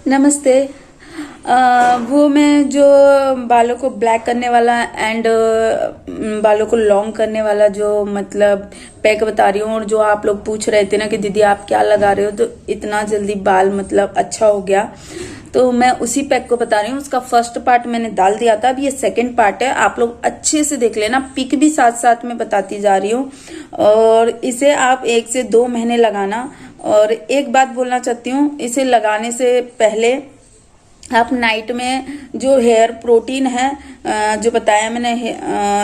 नमस्ते। वो मैं जो बालों को ब्लैक करने वाला एंड बालों को लॉन्ग करने वाला जो मतलब पैक बता रही हूँ, और जो आप लोग पूछ रहे थे ना कि दीदी आप क्या लगा रहे हो, तो इतना जल्दी बाल मतलब अच्छा हो गया, तो मैं उसी पैक को बता रही हूँ। उसका फर्स्ट पार्ट मैंने डाल दिया था, अब ये सेकंड पार्ट है, आप लोग अच्छे से देख लेना, पिक भी साथ साथ में बताती जा रही हूँ। और इसे आप 1 से 2 महीने लगाना। और एक बात बोलना चाहती हूँ, इसे लगाने से पहले आप नाइट में जो हेयर प्रोटीन है, जो बताया मैंने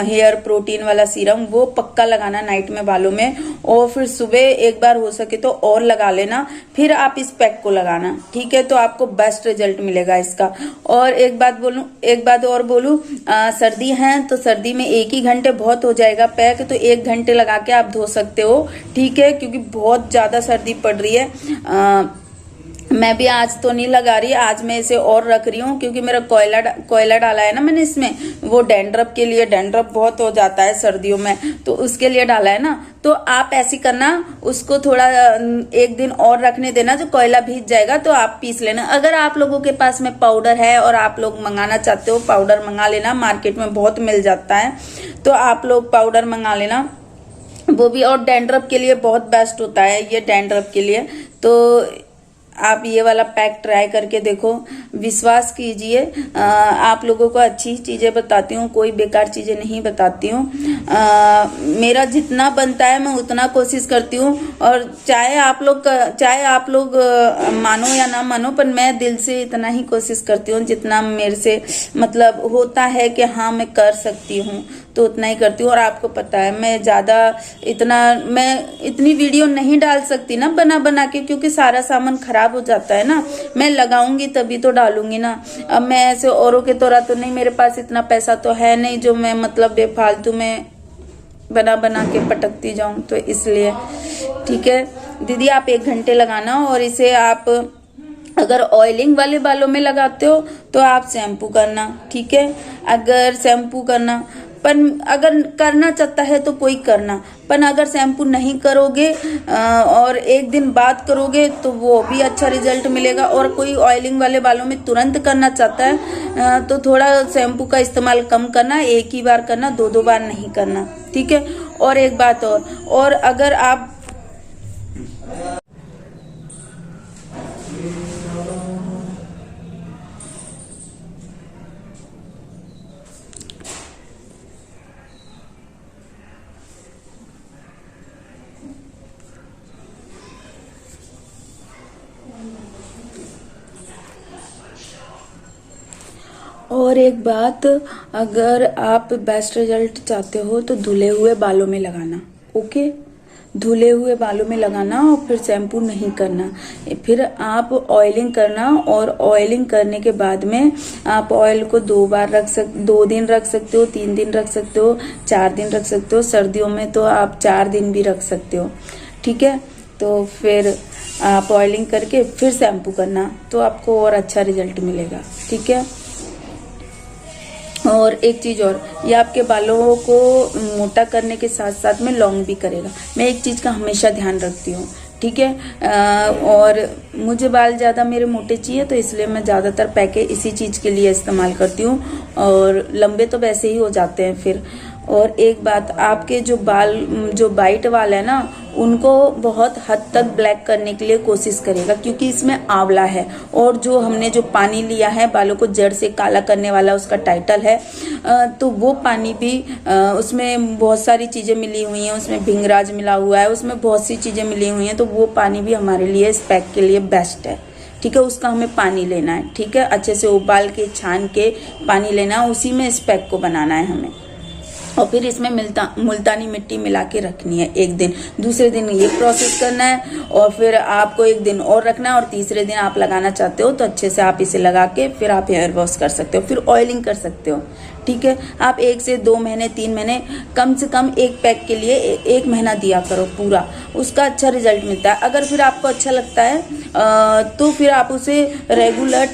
हेयर प्रोटीन वाला सीरम, वो पक्का लगाना नाइट में बालों में, और फिर सुबह एक बार हो सके तो और लगा लेना, फिर आप इस पैक को लगाना, ठीक है। तो आपको बेस्ट रिजल्ट मिलेगा इसका। और एक बात और बोलूं, सर्दी है तो सर्दी में 1 ही घंटे बहुत हो जाएगा पैक, तो 1 घंटे लगा के आप धो सकते हो, ठीक है, क्योंकि बहुत ज्यादा सर्दी पड़ रही है। मैं भी आज तो नहीं लगा रही, आज मैं इसे और रख रही हूँ, क्योंकि मेरा कोयला डाला है ना मैंने इसमें, वो डैंड्रफ के लिए, डैंड्रफ बहुत हो जाता है सर्दियों में, तो उसके लिए डाला है ना। तो आप ऐसी करना, उसको थोड़ा 1 दिन और रखने देना, जो कोयला भीग जाएगा तो आप पीस लेना। अगर आप लोगों के पास में पाउडर है और आप लोग मंगाना चाहते हो, पाउडर मंगा लेना, मार्केट में बहुत मिल जाता है, तो आप लोग पाउडर मंगा लेना, वो भी। और डैंड्रफ के लिए बहुत बेस्ट होता है ये, डैंड्रफ के लिए। तो आप ये वाला पैक ट्राई करके देखो, विश्वास कीजिए। आप लोगों को अच्छी चीजें बताती हूँ, कोई बेकार चीजें नहीं बताती हूँ। मेरा जितना बनता है मैं उतना कोशिश करती हूँ, और चाहे आप लोग मानो या ना मानो, पर मैं दिल से इतना ही कोशिश करती हूँ जितना मेरे से मतलब होता है कि हाँ मैं कर सकती हूँ, तो उतना ही करती हूँ। और आपको पता है मैं इतनी वीडियो नहीं डाल सकती ना बना के, क्योंकि सारा सामान खराब हो जाता है ना। मैं लगाऊंगी तभी तो डालूंगी ना। अब मैं ऐसे औरों के तरह तो नहीं, मेरे पास इतना पैसा तो है नहीं जो मैं मतलब बेफालतू में बना के पटकती जाऊं, तो इसलिए ठीक है दीदी, आप 1 घंटे लगाना। और इसे आप अगर ऑयलिंग वाले बालों में लगाते हो तो आप शैम्पू करना, ठीक है। अगर शैम्पू करना, पर अगर करना चाहता है तो कोई करना, पर अगर शैम्पू नहीं करोगे और 1 दिन बाद करोगे तो वो भी अच्छा रिजल्ट मिलेगा। और कोई ऑयलिंग वाले बालों में तुरंत करना चाहता है तो थोड़ा शैम्पू का इस्तेमाल कम करना, 1 ही बार करना, 2 बार नहीं करना, ठीक है। और एक बात और अगर आप और एक बात, अगर आप बेस्ट रिजल्ट चाहते हो तो धुले हुए बालों में लगाना, ओके। धुले हुए बालों में लगाना, और फिर शैम्पू नहीं करना, फिर आप ऑयलिंग करना। और ऑयलिंग करने के बाद में आप ऑयल को 2 दिन रख सकते हो, 3 दिन रख सकते हो, 4 दिन रख सकते हो। सर्दियों में तो आप 4 दिन भी रख सकते हो, ठीक है। तो फिर आप ऑयलिंग करके फिर शैम्पू करना, तो आपको और अच्छा रिजल्ट मिलेगा, ठीक है। और एक चीज और, ये आपके बालों को मोटा करने के साथ साथ में लॉन्ग भी करेगा। मैं एक चीज का हमेशा ध्यान रखती हूँ, ठीक है। और मुझे बाल ज्यादा मेरे मोटे चाहिए, तो इसलिए मैं ज्यादातर पैके इसी चीज के लिए इस्तेमाल करती हूँ, और लंबे तो वैसे ही हो जाते हैं फिर। और एक बात, आपके जो वाइट वाल है ना, उनको बहुत हद तक ब्लैक करने के लिए कोशिश करेगा, क्योंकि इसमें आंवला है। और जो हमने जो पानी लिया है बालों को जड़ से काला करने वाला, उसका टाइटल है, तो वो पानी भी उसमें बहुत सारी चीजें मिली हुई हैं, उसमें भिंगराज मिला हुआ है, उसमें बहुत सी चीजें मिली हुई हैं, तो वो पानी भी हमारे लिए इस पैक के लिए बेस्ट है, ठीक है। उसका हमें पानी लेना है, ठीक है, अच्छे से उबाल के छान के पानी लेना है, उसी में इस पैक को बनाना है हमें। और फिर इसमें मुल्तानी मिट्टी मिला के रखनी है 1 दिन, दूसरे दिन ये प्रोसेस करना है, और फिर आपको 1 दिन और रखना है, और तीसरे दिन आप लगाना चाहते हो तो अच्छे से आप इसे लगा के फिर आप हेयर वॉश कर सकते हो, फिर ऑयलिंग कर सकते हो, ठीक है। आप 1 से 2 महीने 3 महीने, कम से कम एक पैक के लिए 1 महीना दिया करो पूरा, उसका अच्छा रिजल्ट मिलता है। अगर फिर आपको अच्छा लगता है तो फिर आप उसे रेगुलर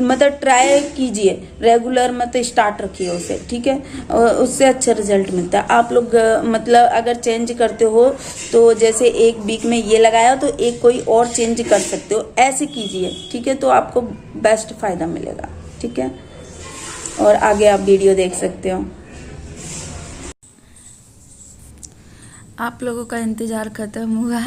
मतलब ट्राई कीजिए, रेगुलर मतलब स्टार्ट रखिए उसे, ठीक है, और उससे अच्छा रिजल्ट मिलता है। आप लोग मतलब अगर चेंज करते हो तो जैसे एक वीक में ये लगाया तो एक कोई और चेंज कर सकते हो, ऐसे कीजिए, ठीक है, तो आपको बेस्ट फायदा मिलेगा, ठीक है। और आगे आप वीडियो देख सकते हो। आप लोगों का इंतज़ार ख़त्म हुआ,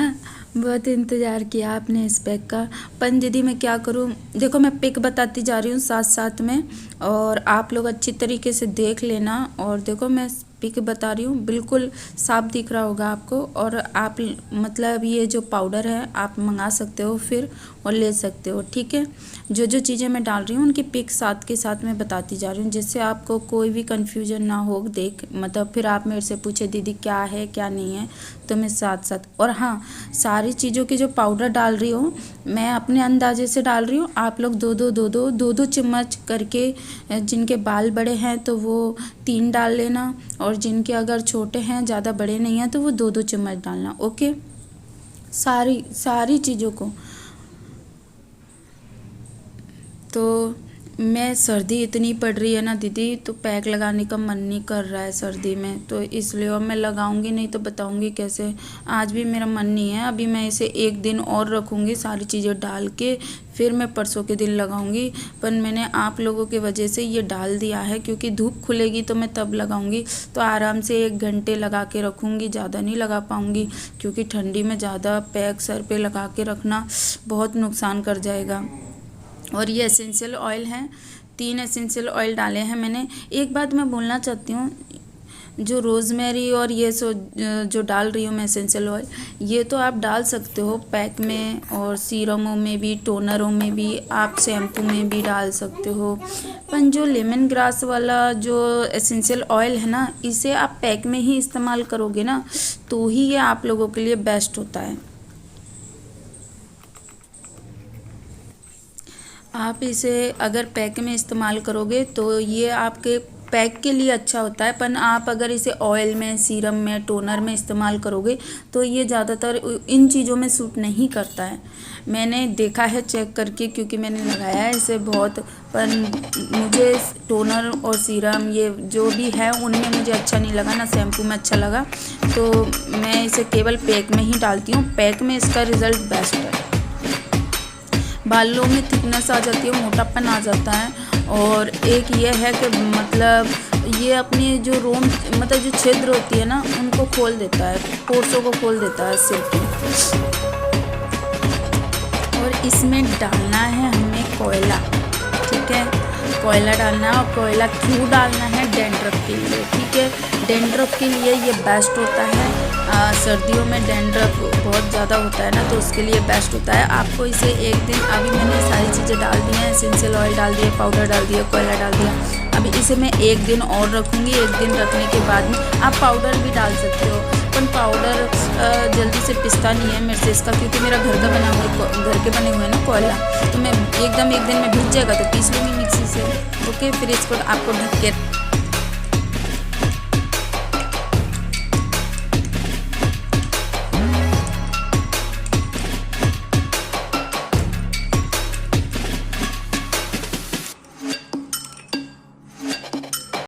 बहुत इंतज़ार किया आपने इस पैक का। पर दीदी मैं क्या करूं, देखो मैं पिक बताती जा रही हूँ साथ साथ में, और आप लोग अच्छी तरीके से देख लेना। और देखो मैं पिक बता रही हूँ, बिल्कुल साफ दिख रहा होगा आपको। और आप मतलब ये जो पाउडर है आप मंगा सकते हो फिर और ले सकते हो, ठीक है। जो जो चीज़ें मैं डाल रही हूँ उनकी पिक साथ के साथ मैं बताती जा रही हूँ, जिससे आपको कोई भी कंफ्यूजन ना हो। देख मतलब फिर आप मेरे से पूछे दीदी क्या है क्या नहीं है, तो मैं साथ साथ। और हाँ, सारी चीज़ों की जो पाउडर डाल रही हूँ मैं अपने अंदाजे से डाल रही हूँ। आप लोग दो चम्मच करके, जिनके बाल बड़े हैं तो वो 3 डाल लेना, और जिनके अगर छोटे हैं ज़्यादा बड़े नहीं हैं तो वो 2 चम्मच डालना, ओके। सारी चीज़ों को। तो मैं सर्दी इतनी पड़ रही है ना दीदी, तो पैक लगाने का मन नहीं कर रहा है सर्दी में, तो इसलिए। और मैं लगाऊंगी नहीं तो बताऊंगी कैसे। आज भी मेरा मन नहीं है, अभी मैं इसे एक दिन और रखूंगी सारी चीज़ें डाल के, फिर मैं परसों के दिन लगाऊंगी। पर मैंने आप लोगों की वजह से ये डाल दिया है, क्योंकि धूप खुलेगी तो मैं तब लगाऊंगी। तो आराम से 1 घंटे लगा के रखूंगी, ज़्यादा नहीं लगा पाऊंगी, क्योंकि ठंडी में ज़्यादा पैक सर पे लगा के रखना बहुत नुकसान कर जाएगा। और ये एसेंशियल ऑयल हैं, 3 एसेंशियल ऑयल डाले हैं मैंने। एक बात मैं बोलना चाहती हूँ, जो रोज़मेरी और ये जो डाल रही हूँ मैं एसेंशियल ऑयल, ये तो आप डाल सकते हो पैक में, और सीरमों में भी, टोनरों में भी, आप शैम्पू में भी डाल सकते हो। पर जो लेमन ग्रास वाला जो एसेंशियल ऑयल है ना, इसे आप पैक में ही इस्तेमाल करोगे ना, तो ही ये आप लोगों के लिए बेस्ट होता है। आप इसे अगर पैक में इस्तेमाल करोगे तो ये आपके पैक के लिए अच्छा होता है, पर आप अगर इसे ऑयल में, सीरम में, टोनर में इस्तेमाल करोगे तो ये ज़्यादातर इन चीज़ों में सूट नहीं करता है। मैंने देखा है चेक करके, क्योंकि मैंने लगाया है इसे बहुत। पर मुझे टोनर और सीरम ये जो भी है उनमें मुझे अच्छा नहीं लगा, ना शैम्पू में अच्छा लगा, तो मैं इसे केवल पैक में ही डालती हूँ। पैक में इसका रिज़ल्ट बेस्ट है। बालों में थिकनेस आ जाती है, मोटापन आ जाता है। और एक ये है कि मतलब ये अपनी जो रोम मतलब जो छिद्र होती है ना, उनको खोल देता है, पोर्सों को खोल देता है सिर की। और इसमें डालना है हमें कोयला, ठीक है, कोयला डालना है। और कोयला क्यों डालना है? डैंड्रफ के लिए, ठीक है। डैंड्रफ के लिए ये बेस्ट होता है। सर्दियों में डैंड्रफ बहुत ज़्यादा होता है ना, तो उसके लिए बेस्ट होता है। आपको इसे एक दिन, अभी मैंने सारी चीज़ें डाल दी हैं, एसेंशियल ऑयल डाल दिया, पाउडर डाल दिया, कोयला डाल दिया। अभी इसे मैं एक दिन और रखूँगी। एक दिन रखने के बाद में आप पाउडर भी डाल सकते हो, पर पाउडर जल्दी से पिसता नहीं है मेरे से इसका, क्योंकि मेरा घर के बने हुए हैं ना कोयला, तो मैं एक दिन में भीग जाएगा तो पीस लूँगी मिक्सी से, ओके। फिर इसको आपको ढक के